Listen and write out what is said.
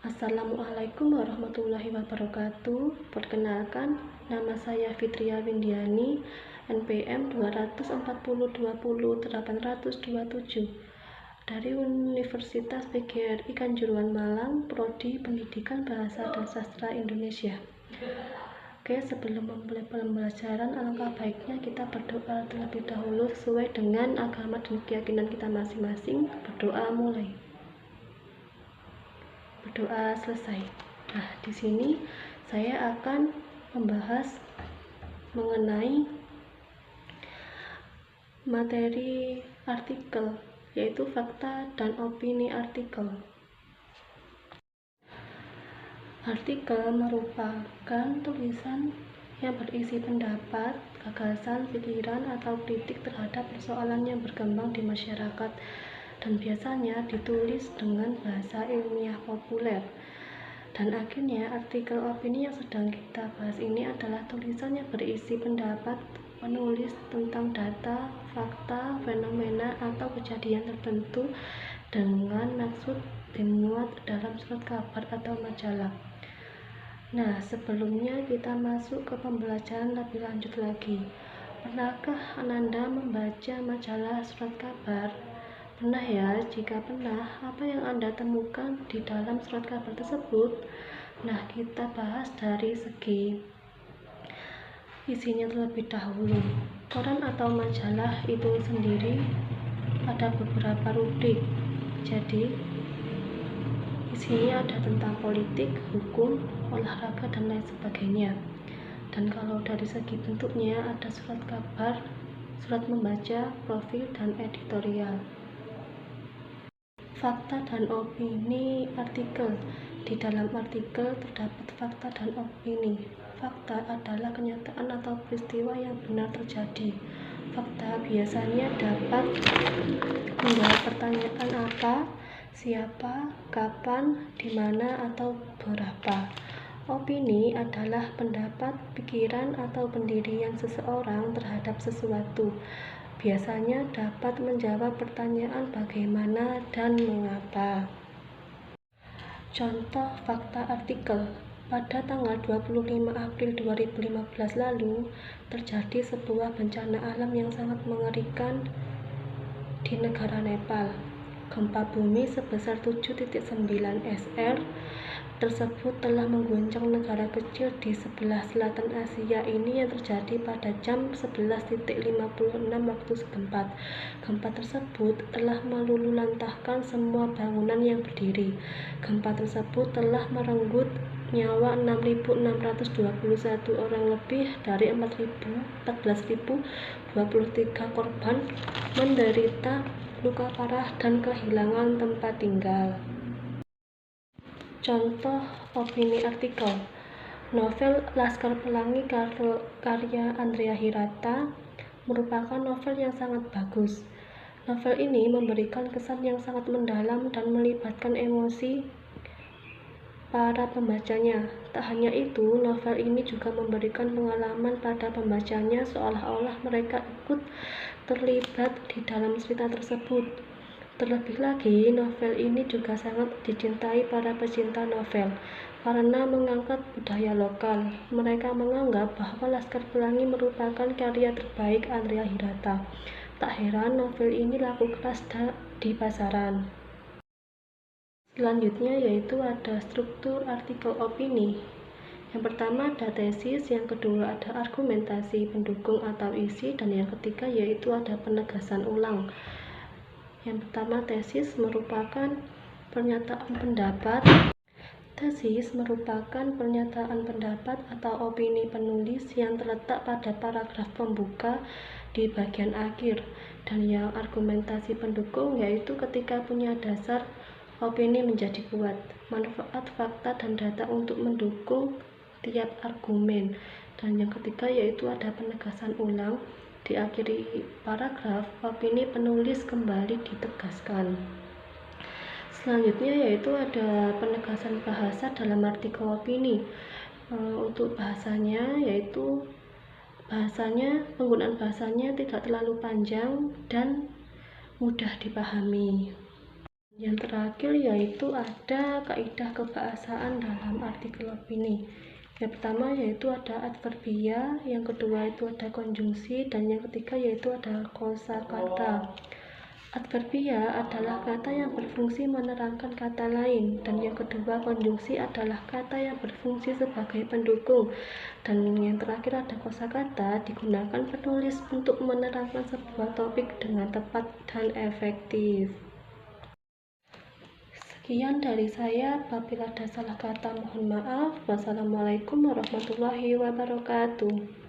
Assalamualaikum warahmatullahi wabarakatuh. Perkenalkan, nama saya Fitria Windiani, NPM 240200827 dari Universitas PGRI Kanjuruhan Malang, Prodi Pendidikan Bahasa dan Sastra Indonesia. Oke, sebelum memulai pembelajaran, alangkah baiknya kita berdoa terlebih dahulu sesuai dengan agama dan keyakinan kita masing-masing. Berdoa mulai. Berdoa selesai. Nah, di sini saya akan membahas mengenai materi artikel, yaitu fakta dan opini artikel. Artikel merupakan tulisan yang berisi pendapat, gagasan, pikiran, atau kritik terhadap persoalan yang berkembang di masyarakat, dan biasanya ditulis dengan bahasa ilmiah populer. Dan akhirnya artikel opini yang sedang kita bahas ini adalah tulisan yang berisi pendapat penulis tentang data, fakta, fenomena, atau kejadian tertentu dengan maksud dimuat dalam surat kabar atau majalah. Nah, sebelumnya kita masuk ke pembelajaran lebih lanjut lagi. Pernahkah Ananda membaca majalah surat kabar? Pernah ya? Jika pernah, apa yang Anda temukan di dalam surat kabar tersebut? Nah, kita bahas dari segi isinya terlebih dahulu. Koran atau majalah itu sendiri ada beberapa rubrik. Jadi, isinya ada tentang politik, hukum, olahraga, dan lain sebagainya. Dan kalau dari segi bentuknya ada surat kabar, surat membaca, profil, dan editorial. Fakta dan opini artikel. Di dalam artikel terdapat fakta dan opini. Fakta adalah kenyataan atau peristiwa yang benar terjadi. Fakta biasanya dapat menjawab pertanyaan apa, siapa, kapan, di mana, atau berapa. Opini adalah pendapat, pikiran, atau pendirian seseorang terhadap sesuatu. Biasanya dapat menjawab pertanyaan bagaimana dan mengapa. Contoh fakta artikel. Pada tanggal 25 April 2015 lalu, terjadi sebuah bencana alam yang sangat mengerikan di negara Nepal. Gempa bumi sebesar 7,9 SR tersebut telah mengguncang negara kecil di sebelah selatan Asia ini yang terjadi pada jam 11.56 waktu setempat. Gempa tersebut telah meluluhlantahkan semua bangunan yang berdiri. Gempa tersebut telah merenggut nyawa 6.621 orang, lebih dari 14.023 korban menderita luka parah dan kehilangan tempat tinggal. Contoh opini artikel. Novel Laskar Pelangi karya Andrea Hirata merupakan novel yang sangat bagus. Novel ini memberikan kesan yang sangat mendalam dan melibatkan emosi para pembacanya. Tak hanya itu, novel ini juga memberikan pengalaman pada pembacanya seolah-olah mereka ikut terlibat di dalam cerita tersebut. Terlebih lagi, novel ini juga sangat dicintai para pecinta novel karena mengangkat budaya lokal. Mereka menganggap bahwa Laskar Pelangi merupakan karya terbaik Andrea Hirata. Tak heran novel ini laku keras di pasaran. Selanjutnya yaitu ada struktur artikel opini. Yang pertama ada tesis, yang kedua ada argumentasi, pendukung atau isi, dan yang ketiga yaitu ada penegasan ulang. Yang pertama, tesis merupakan pernyataan pendapat. Tesis merupakan pernyataan pendapat atau opini penulis yang terletak pada paragraf pembuka di bagian akhir. Dan yang argumentasi pendukung yaitu ketika punya dasar opini menjadi kuat, manfaat fakta dan data untuk mendukung tiap argumen. Dan yang ketiga yaitu ada penegasan ulang. Di akhir paragraf, opini penulis kembali ditegaskan. Selanjutnya yaitu ada penegasan bahasa dalam artikel opini. Untuk bahasanya yaitu penggunaan bahasanya tidak terlalu panjang dan mudah dipahami. Yang terakhir yaitu ada kaidah kebahasaan dalam artikel opini. Yang pertama yaitu ada adverbia, yang kedua itu ada konjungsi, dan yang ketiga yaitu ada kosakata. Adverbia adalah kata yang berfungsi menerangkan kata lain, dan yang kedua konjungsi adalah kata yang berfungsi sebagai pendukung, dan yang terakhir ada kosakata digunakan penulis untuk menerangkan sebuah topik dengan tepat dan efektif. Sekian dari saya, apabila ada salah kata mohon maaf. Wassalamualaikum warahmatullahi wabarakatuh.